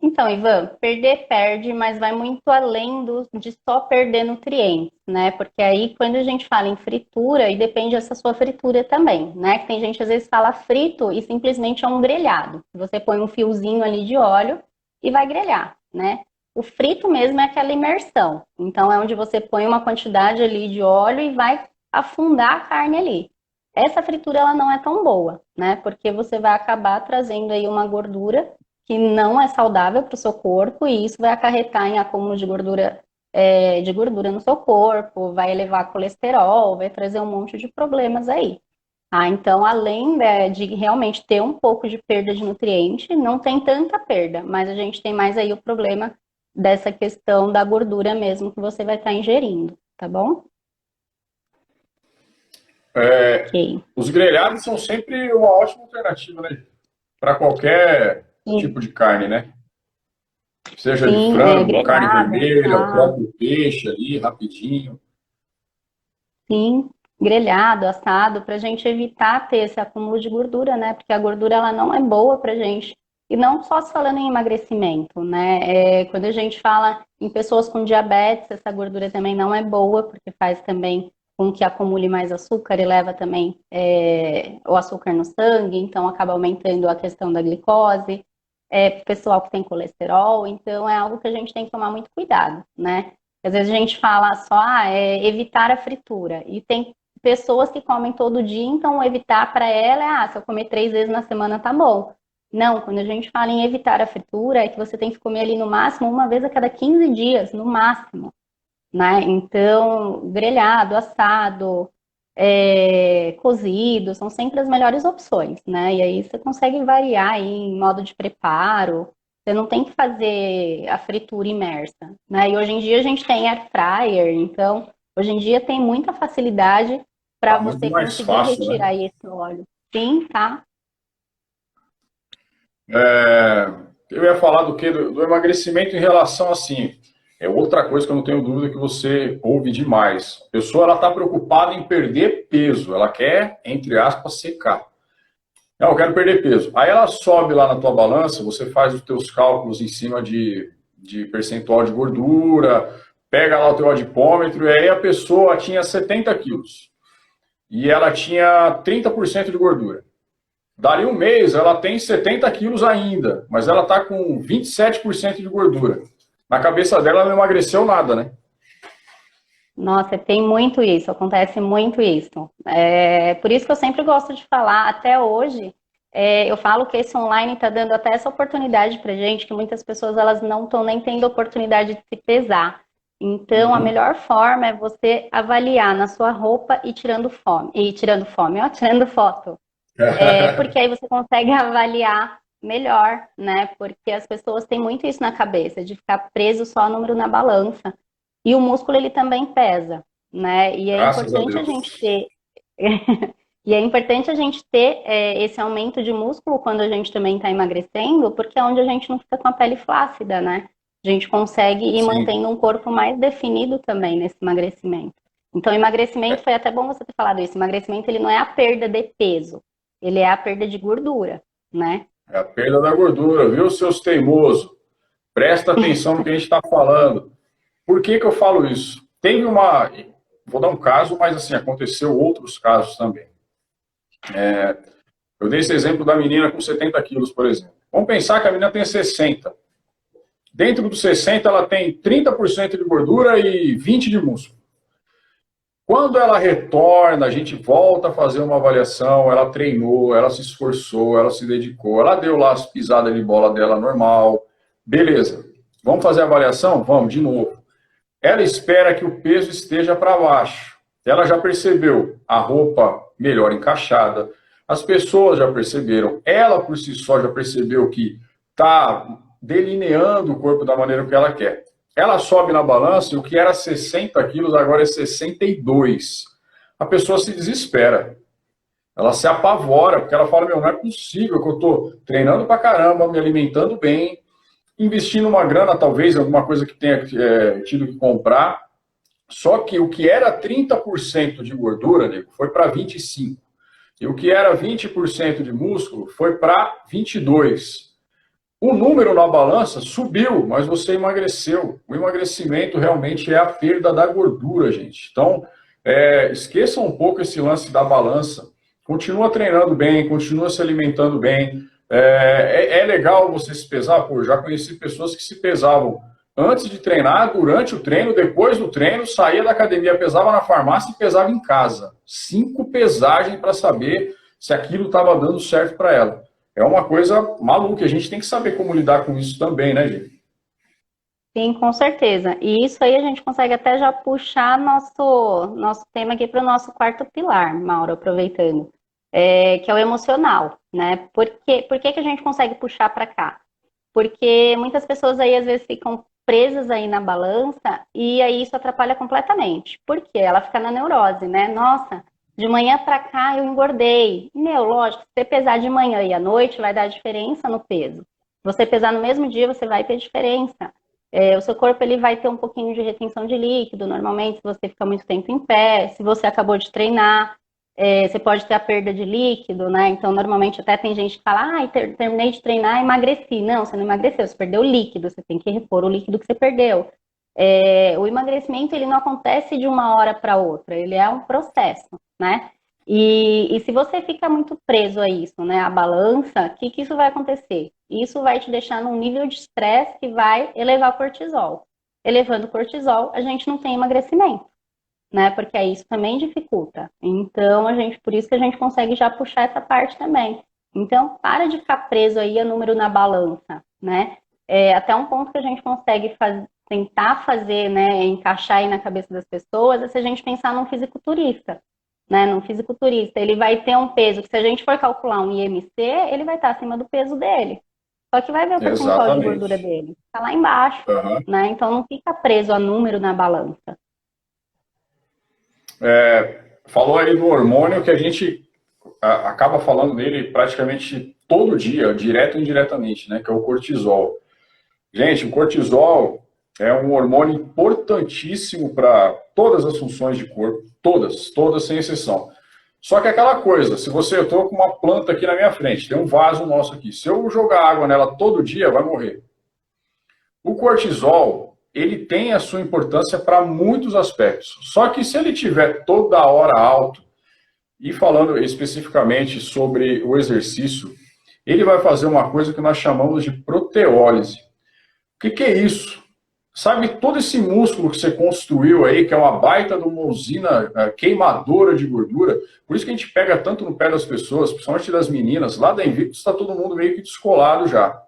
Então, Ivan, perder perde, mas vai muito além de só perder nutrientes, né? Porque aí, quando a gente fala em fritura, e depende dessa sua fritura também, né? Que tem gente às vezes fala frito e simplesmente é um grelhado. Você põe um fiozinho ali de óleo e vai grelhar, né? O frito mesmo é aquela imersão. Então, é onde você põe uma quantidade ali de óleo e vai afundar a carne ali. Essa fritura, ela não é tão boa, né? Porque você vai acabar trazendo aí uma gordura que não é saudável para o seu corpo e isso vai acarretar em acúmulo de gordura no seu corpo, vai elevar colesterol, vai trazer um monte de problemas aí. Então, além de realmente ter um pouco de perda de nutriente, não tem tanta perda, mas a gente tem mais aí o problema dessa questão da gordura mesmo que você vai estar ingerindo, tá bom? Ok. Os grelhados são sempre uma ótima alternativa, né? Para qualquer Sim, tipo de carne, né? Seja de sim, frango, carne grelhado, vermelha, o assado. próprio peixe ali, rapidinho. Sim, grelhado, assado, para a gente evitar ter esse acúmulo de gordura, né? Porque a gordura ela não é boa para a gente. E não só se falando em emagrecimento, né? Quando a gente fala em pessoas com diabetes, essa gordura também não é boa, porque faz também com que acumule mais açúcar e leva também o açúcar no sangue, então acaba aumentando a questão da glicose. Pessoal que tem colesterol, então é algo que a gente tem que tomar muito cuidado, né? Às vezes a gente fala só, evitar a fritura. E tem pessoas que comem todo dia, então evitar para ela se eu comer 3 vezes na semana tá bom. Não, quando a gente fala em evitar a fritura, é que você tem que comer ali no máximo uma vez a cada 15 dias, no máximo, né? Então, grelhado, assado, cozido, são sempre as melhores opções, né? E aí você consegue variar aí em modo de preparo. Você não tem que fazer a fritura imersa, né? E hoje em dia a gente tem air fryer, então hoje em dia tem muita facilidade para Tá muito você mais conseguir fácil, né? retirar esse óleo. Sim, tá? Eu ia falar do que? Do emagrecimento em relação assim. É outra coisa que eu não tenho dúvida que você ouve demais. A pessoa ela está preocupada em perder peso. Ela quer, entre aspas, secar. Não, eu quero perder peso. Aí ela sobe lá na tua balança, você faz os teus cálculos em cima de percentual de gordura, pega lá o teu adipômetro, e aí a pessoa tinha 70 quilos. E ela tinha 30% de gordura. Dali um mês, ela tem 70 quilos ainda, mas ela está com 27% de gordura. Na cabeça dela, ela não emagreceu nada, né? Nossa, tem muito isso, acontece muito isso. Por isso que eu sempre gosto de falar, até hoje, eu falo que esse online está dando até essa oportunidade para gente, que muitas pessoas elas não estão nem tendo oportunidade de se pesar. Então, a Uhum. melhor forma é você avaliar na sua roupa tirando fome, ó, tirando foto. Porque aí você consegue avaliar melhor, né? Porque as pessoas têm muito isso na cabeça, de ficar preso só ao número na balança. E o músculo ele também pesa, né? E é Graças a importante a Deus. gente ter e é importante a gente ter esse aumento de músculo quando a gente também está emagrecendo, porque é onde a gente não fica com a pele flácida, né? A gente consegue ir Sim. mantendo um corpo mais definido também nesse emagrecimento. Então, emagrecimento foi até bom você ter falado isso. Emagrecimento ele não é a perda de peso, ele é a perda de gordura, né? É a perda da gordura, viu, seus teimosos? Presta atenção no que a gente está falando. Por que que eu falo isso? Teve uma. Vou dar um caso, mas assim, aconteceu outros casos também. Eu dei esse exemplo da menina com 70 quilos, por exemplo. Vamos pensar que a menina tem 60. Dentro dos 60, ela tem 30% de gordura e 20% de músculo. Quando ela retorna, a gente volta a fazer uma avaliação, ela treinou, ela se esforçou, ela se dedicou, ela deu lá as pisadas de bola dela normal. Beleza. Vamos fazer a avaliação? Vamos, de novo. Ela espera que o peso esteja para baixo. Ela já percebeu a roupa melhor encaixada, as pessoas já perceberam, ela por si só já percebeu que está delineando o corpo da maneira que ela quer. Ela sobe na balança e o que era 60 quilos agora é 62. A pessoa se desespera. Ela se apavora, porque ela fala, meu, não é possível que eu estou treinando pra caramba, me alimentando bem, investindo uma grana, talvez, em alguma coisa que tenha tido que comprar. Só que o que era 30% de gordura, nego, foi para 25%. E o que era 20% de músculo foi para 22%. O número na balança subiu, mas você emagreceu. O emagrecimento realmente é a perda da gordura, gente. Então, esqueça um pouco esse lance da balança. Continua treinando bem, continua se alimentando bem. É legal você se pesar. Pô, já conheci pessoas que se pesavam antes de treinar, durante o treino, depois do treino, saía da academia, pesava na farmácia e pesava em casa. 5 pesagens para saber se aquilo estava dando certo para ela. É uma coisa maluca. A gente tem que saber como lidar com isso também, né, gente? Sim, com certeza. E isso aí a gente consegue até já puxar nosso tema aqui para o nosso quarto pilar, Mauro, aproveitando, que é o emocional, né? Por que que a gente consegue puxar para cá? Porque muitas pessoas aí às vezes ficam presas aí na balança e aí isso atrapalha completamente. Por quê? Ela fica na neurose, né? Nossa, de manhã para cá eu engordei. Meu, lógico, se você pesar de manhã e à noite, vai dar diferença no peso. Se você pesar no mesmo dia, você vai ter diferença. O seu corpo ele vai ter um pouquinho de retenção de líquido, normalmente, se você fica muito tempo em pé, se você acabou de treinar, você pode ter a perda de líquido, né? Então, normalmente, até tem gente que fala, terminei de treinar, emagreci. Não, você não emagreceu, você perdeu líquido, você tem que repor o líquido que você perdeu. O emagrecimento, ele não acontece de uma hora para outra, ele é um processo, né? E se você fica muito preso a isso, né, a balança, o que isso vai acontecer? Isso vai te deixar num nível de estresse que vai elevar o cortisol. Elevando o cortisol, a gente não tem emagrecimento, né? Porque aí isso também dificulta. Então, por isso que a gente consegue já puxar essa parte também. Então, para de ficar preso aí a número na balança, né? Até um ponto que a gente consegue tentar fazer, né, encaixar aí na cabeça das pessoas, é se a gente pensar num fisiculturista, né? Num fisiculturista, ele vai ter um peso que, se a gente for calcular um IMC, ele vai estar acima do peso dele. Só que vai ver o percentual de gordura Exatamente. dele. Está lá embaixo, Aham. né? Então não fica preso a número na balança. Falou aí do hormônio que a gente acaba falando dele praticamente todo dia, direto e indiretamente, né? Que é o cortisol. Gente, o cortisol é um hormônio importantíssimo para todas as funções de corpo, todas sem exceção. Só que aquela coisa, se você, eu estou com uma planta aqui na minha frente, tem um vaso nosso aqui, se eu jogar água nela todo dia, vai morrer. O cortisol, ele tem a sua importância para muitos aspectos. Só que se ele tiver toda hora alto, e falando especificamente sobre o exercício, ele vai fazer uma coisa que nós chamamos de proteólise. O que é isso? Sabe todo esse músculo que você construiu aí, que é uma baita de uma usina queimadora de gordura? Por isso que a gente pega tanto no pé das pessoas, principalmente das meninas. Lá da Invictus está todo mundo meio que descolado já.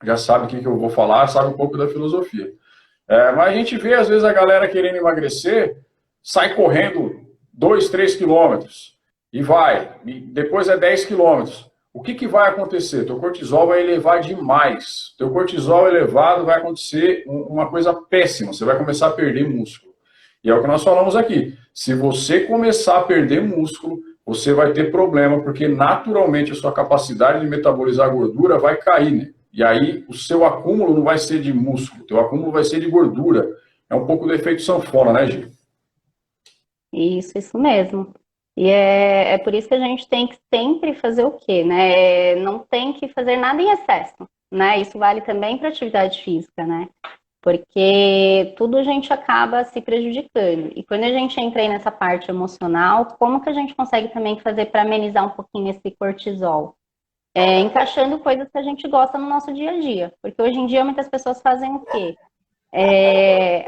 Já sabe o que eu vou falar, sabe um pouco da filosofia. Mas a gente vê, às vezes, a galera querendo emagrecer, sai correndo 2, 3 quilômetros e vai. E depois é 10 quilômetros. O que vai acontecer? Teu cortisol vai elevar demais. Teu cortisol elevado vai acontecer uma coisa péssima. Você vai começar a perder músculo. E é o que nós falamos aqui. Se você começar a perder músculo, você vai ter problema, porque naturalmente a sua capacidade de metabolizar gordura vai cair, né? E aí o seu acúmulo não vai ser de músculo, o teu acúmulo vai ser de gordura. É um pouco do efeito sanfona, né, Gi? Isso mesmo. E é por isso que a gente tem que sempre fazer o quê, né? Não tem que fazer nada em excesso, né? Isso vale também para atividade física, né? Porque tudo a gente acaba se prejudicando. E quando a gente entra aí nessa parte emocional, como que a gente consegue também fazer para amenizar um pouquinho esse cortisol? Encaixando coisas que a gente gosta no nosso dia a dia. Porque hoje em dia muitas pessoas fazem o quê?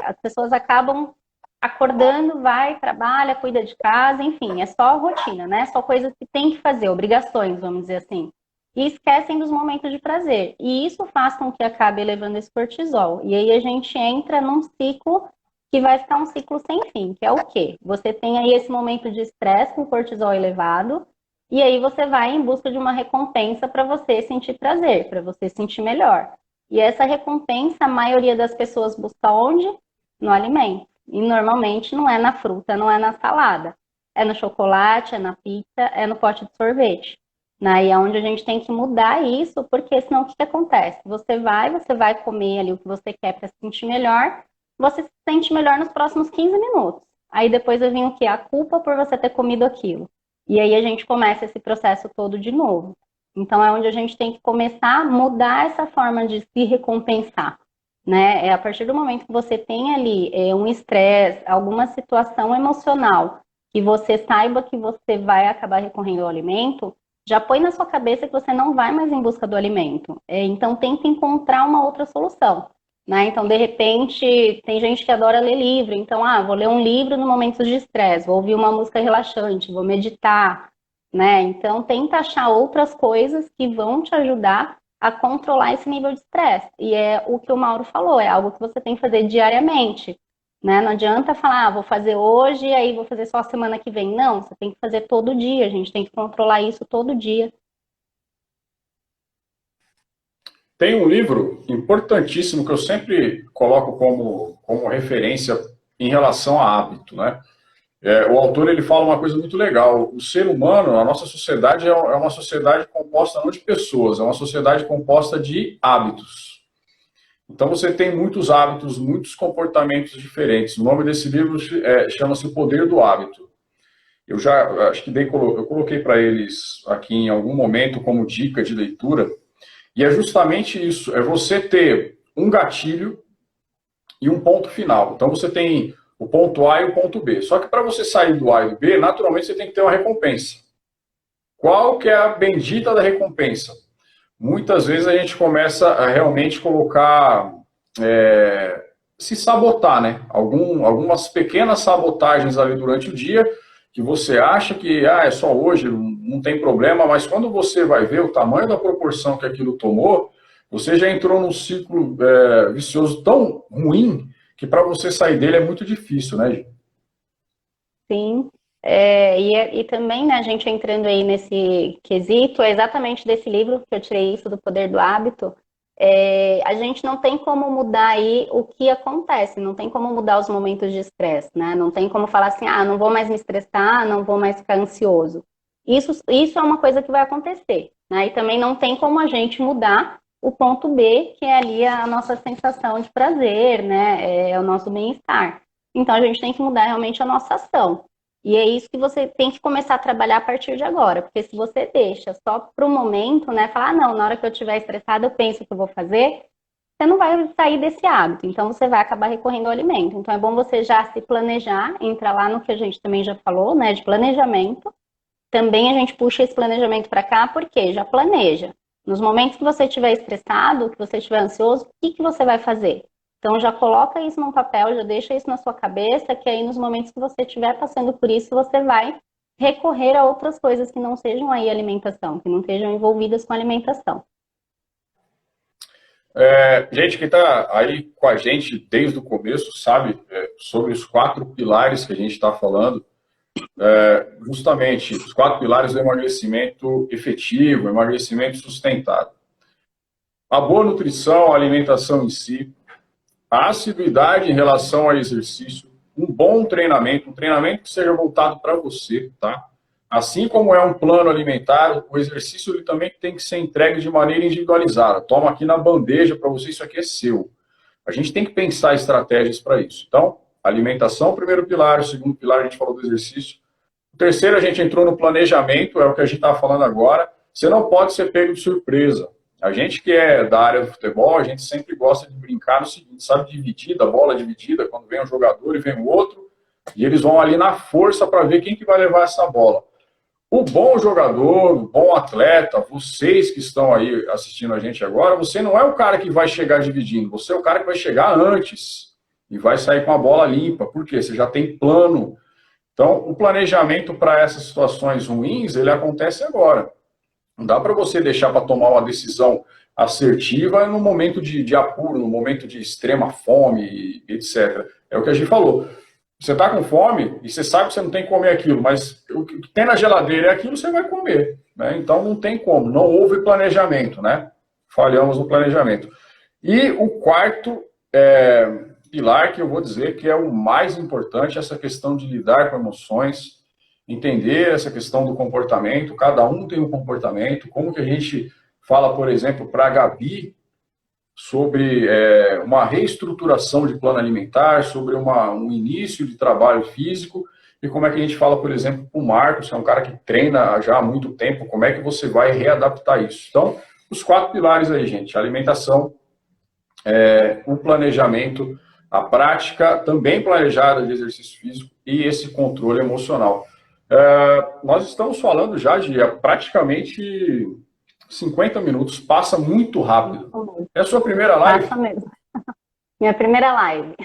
As pessoas acabam acordando, vai, trabalha, cuida de casa, enfim, é só rotina, né? Só coisas que tem que fazer, obrigações, vamos dizer assim. E esquecem dos momentos de prazer. E isso faz com que acabe elevando esse cortisol. E aí a gente entra num ciclo que vai ficar um ciclo sem fim, que é o quê? Você tem aí esse momento de estresse com cortisol elevado, e aí você vai em busca de uma recompensa para você sentir prazer, para você sentir melhor. E essa recompensa, a maioria das pessoas busca onde? No alimento. E normalmente não é na fruta, não é na salada. É no chocolate, é na pizza, é no pote de sorvete. Né? E é onde a gente tem que mudar isso, porque senão o que acontece? Você vai comer ali o que você quer para se sentir melhor, você se sente melhor nos próximos 15 minutos. Aí depois vai vir o quê? A culpa por você ter comido aquilo. E aí a gente começa esse processo todo de novo. Então é onde a gente tem que começar a mudar essa forma de se recompensar. Né? A partir do momento que você tem ali um estresse, alguma situação emocional, que você saiba que você vai acabar recorrendo ao alimento, já põe na sua cabeça que você não vai mais em busca do alimento. Então tenta encontrar uma outra solução. Né? Então, de repente, tem gente que adora ler livro. Então, vou ler um livro no momento de estresse, vou ouvir uma música relaxante, vou meditar. Né? Então, tenta achar outras coisas que vão te ajudar a controlar esse nível de estresse. E é o que o Mauro falou, é algo que você tem que fazer diariamente. Né? Não adianta falar, vou fazer hoje, aí vou fazer só a semana que vem. Não, você tem que fazer todo dia, a gente tem que controlar isso todo dia. Tem um livro importantíssimo que eu sempre coloco como referência em relação a hábito, né? O autor ele fala uma coisa muito legal. O ser humano, a nossa sociedade é uma sociedade composta não de pessoas, é uma sociedade composta de hábitos. Então você tem muitos hábitos, muitos comportamentos diferentes. O nome desse livro chama-se O Poder do Hábito. Eu já acho que eu coloquei para eles aqui em algum momento como dica de leitura. E é justamente isso, é você ter um gatilho e um ponto final. Então você tem o ponto A e o ponto B. Só que para você sair do A e do B, naturalmente você tem que ter uma recompensa. Qual que é a bendita da recompensa? Muitas vezes a gente começa a realmente colocar, se sabotar, né? Algumas pequenas sabotagens ali durante o dia, que você acha que é só hoje, não tem problema, mas quando você vai ver o tamanho da proporção que aquilo tomou, você já entrou num ciclo vicioso tão ruim que para você sair dele é muito difícil, né, Gi? Sim. E também, né, a gente entrando aí nesse quesito, é exatamente desse livro que eu tirei isso do Poder do Hábito. A gente não tem como mudar aí o que acontece, não tem como mudar os momentos de estresse, né? Não tem como falar assim, não vou mais me estressar, não vou mais ficar ansioso. Isso é uma coisa que vai acontecer, né? E também não tem como a gente mudar o ponto B, que é ali a nossa sensação de prazer, né? É o nosso bem-estar. Então a gente tem que mudar realmente a nossa ação. E é isso que você tem que começar a trabalhar a partir de agora, porque se você deixa só para o momento, né, falar, não, na hora que eu estiver estressada eu penso o que eu vou fazer, você não vai sair desse hábito, então você vai acabar recorrendo ao alimento. Então é bom você já se planejar, entrar lá no que a gente também já falou, né, de planejamento. Também a gente puxa esse planejamento para cá, porque já planeja. Nos momentos que você estiver estressado, que você estiver ansioso, o que você vai fazer? Então já coloca isso num papel, já deixa isso na sua cabeça, que aí nos momentos que você estiver passando por isso, você vai recorrer a outras coisas que não sejam aí alimentação, que não estejam envolvidas com alimentação. Gente que está aí com a gente desde o começo sabe sobre os 4 pilares que a gente está falando. Justamente os 4 pilares do emagrecimento efetivo, emagrecimento sustentável. A boa nutrição, a alimentação em si, a assiduidade em relação ao exercício, um bom treinamento, um treinamento que seja voltado para você, tá? Assim como é um plano alimentar, o exercício ele também tem que ser entregue de maneira individualizada. Toma aqui na bandeja para você, isso aqui é seu. A gente tem que pensar estratégias para isso. Então, alimentação, o primeiro pilar, o segundo pilar a gente falou do exercício. O terceiro a gente entrou no planejamento, é o que a gente está falando agora. Você não pode ser pego de surpresa. A gente que é da área do futebol, a gente sempre gosta de brincar no seguinte, sabe, dividida, bola dividida, quando vem um jogador e vem o outro, e eles vão ali na força para ver quem que vai levar essa bola. O bom jogador, o bom atleta, vocês que estão aí assistindo a gente agora, você não é o cara que vai chegar dividindo, você é o cara que vai chegar antes e vai sair com a bola limpa. Por quê? Você já tem plano. Então, o planejamento para essas situações ruins, ele acontece agora. Não dá para você deixar para tomar uma decisão assertiva no momento de apuro, no momento de extrema fome, etc. É o que a gente falou. Você está com fome e você sabe que você não tem que comer aquilo, mas o que tem na geladeira é aquilo, você vai comer. Né? Então não tem como, não houve planejamento, né? Falhamos no planejamento. E o quarto pilar que eu vou dizer que é o mais importante, essa questão de lidar com emoções, entender essa questão do comportamento, cada um tem um comportamento, como que a gente fala, por exemplo, para a Gabi, sobre uma reestruturação de plano alimentar, sobre um início de trabalho físico, e como é que a gente fala, por exemplo, para o Marcos, que é um cara que treina já há muito tempo, como é que você vai readaptar isso. Então, os 4 pilares aí, gente, a alimentação, o planejamento, a prática também planejada de exercício físico e esse controle emocional. Nós estamos falando já de praticamente 50 minutos, passa muito rápido. É a sua primeira live? Passa mesmo. Minha primeira live.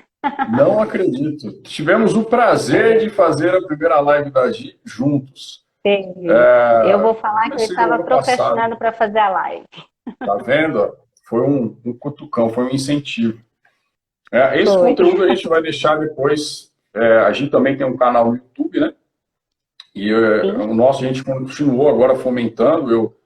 Não acredito. Tivemos o prazer de fazer a primeira live da Gi juntos. Eu vou falar que eu estava procrastinando para fazer a live. Tá vendo? Foi um cutucão, foi um incentivo. Esse conteúdo a gente vai deixar depois. A Gi também tem um canal no YouTube, né? E o nosso a gente continuou agora fomentando. Eu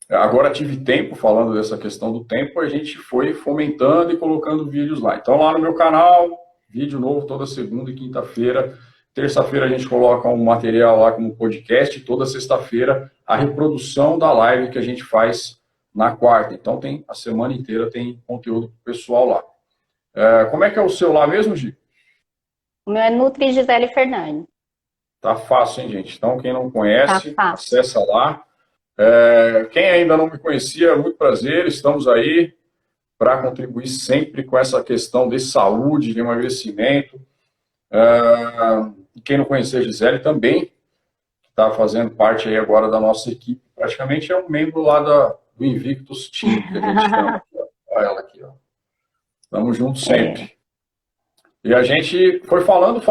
agora tive tempo, falando dessa questão do tempo, a gente foi fomentando e colocando vídeos lá. Então lá no meu canal, vídeo novo toda segunda e quinta-feira. Terça-feira a gente coloca um material lá como podcast. E toda sexta-feira a reprodução da live que a gente faz na quarta. Então tem a semana inteira tem conteúdo pro pessoal lá. Como é que é o seu lá mesmo, Gi? O meu é Nutri Gisele Fernandes. Tá fácil, hein, gente? Então quem não conhece, Tá fácil. acessa lá. Quem ainda não me conhecia, muito prazer. Estamos aí para contribuir sempre com essa questão de saúde, de emagrecimento. Quem não conhecia a Gisele também está fazendo parte aí agora da nossa equipe. Praticamente é um membro lá do Invictus Team que a gente chama. Aqui, ó. Olha ela aqui, ó. Estamos juntos sempre. E a gente foi falando,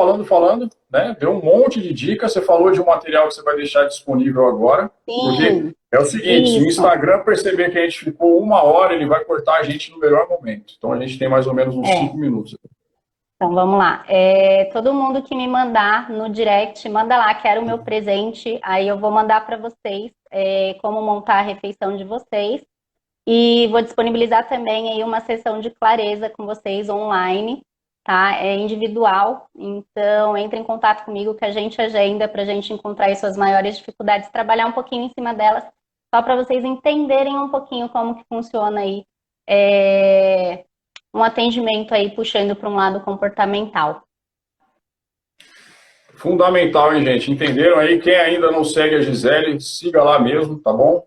né? Deu um monte de dicas. Você falou de um material que você vai deixar disponível agora. Sim, porque é o seguinte, se o Instagram perceber que a gente ficou 1 hora, ele vai cortar a gente no melhor momento. Então a gente tem mais ou menos uns 5 minutos. Então vamos lá. Todo mundo que me mandar no direct, manda lá, quero o meu presente. Aí eu vou mandar para vocês como montar a refeição de vocês. E vou disponibilizar também aí uma sessão de clareza com vocês online. Tá? É individual, então entre em contato comigo que a gente agenda para a gente encontrar aí suas maiores dificuldades, trabalhar um pouquinho em cima delas, só para vocês entenderem um pouquinho como que funciona aí um atendimento aí puxando para um lado comportamental. Fundamental, hein, gente? Entenderam aí? Quem ainda não segue a Gisele, siga lá mesmo, tá bom?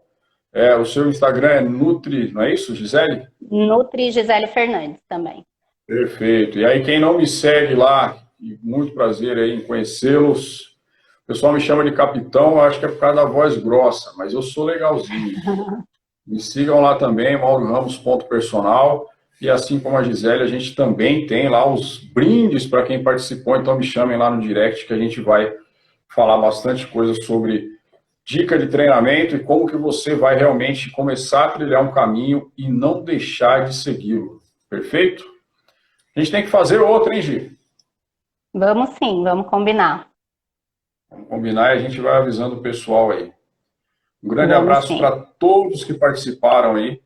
O seu Instagram é Nutri, não é isso, Gisele? Nutri Gisele Fernandes também. Perfeito. E aí, quem não me segue lá, e muito prazer aí em conhecê-los. O pessoal me chama de capitão, eu acho que é por causa da voz grossa, mas eu sou legalzinho. Me sigam lá também, mauroramos.personal. E assim como a Gisele, a gente também tem lá os brindes para quem participou, então me chamem lá no direct que a gente vai falar bastante coisa sobre dica de treinamento e como que você vai realmente começar a trilhar um caminho e não deixar de segui-lo. Perfeito? A gente tem que fazer outra, hein, Gi? Vamos sim, vamos combinar. Vamos combinar e a gente vai avisando o pessoal aí. Um grande abraço para todos que participaram aí.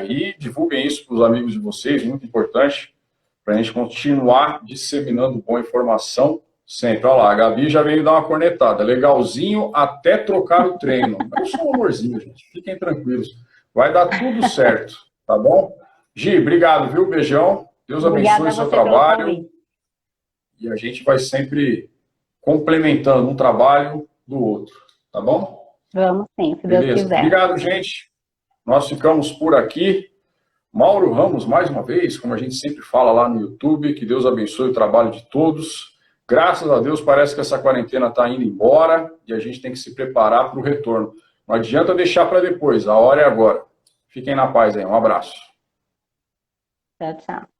E divulguem isso para os amigos de vocês, muito importante, para a gente continuar disseminando boa informação sempre. Olha lá, a Gabi já veio dar uma cornetada. Legalzinho até trocar o treino. Eu sou um amorzinho, gente. Fiquem tranquilos. Vai dar tudo certo, tá bom? Gi, obrigado, viu? Beijão. Deus abençoe o seu trabalho. E a gente vai sempre complementando um trabalho do outro, tá bom? Vamos sim, se Deus quiser. Obrigado, gente. Nós ficamos por aqui. Mauro Ramos, mais uma vez, como a gente sempre fala lá no YouTube, que Deus abençoe o trabalho de todos. Graças a Deus, parece que essa quarentena está indo embora e a gente tem que se preparar para o retorno. Não adianta deixar para depois, a hora é agora. Fiquem na paz aí, um abraço. Tchau, tchau.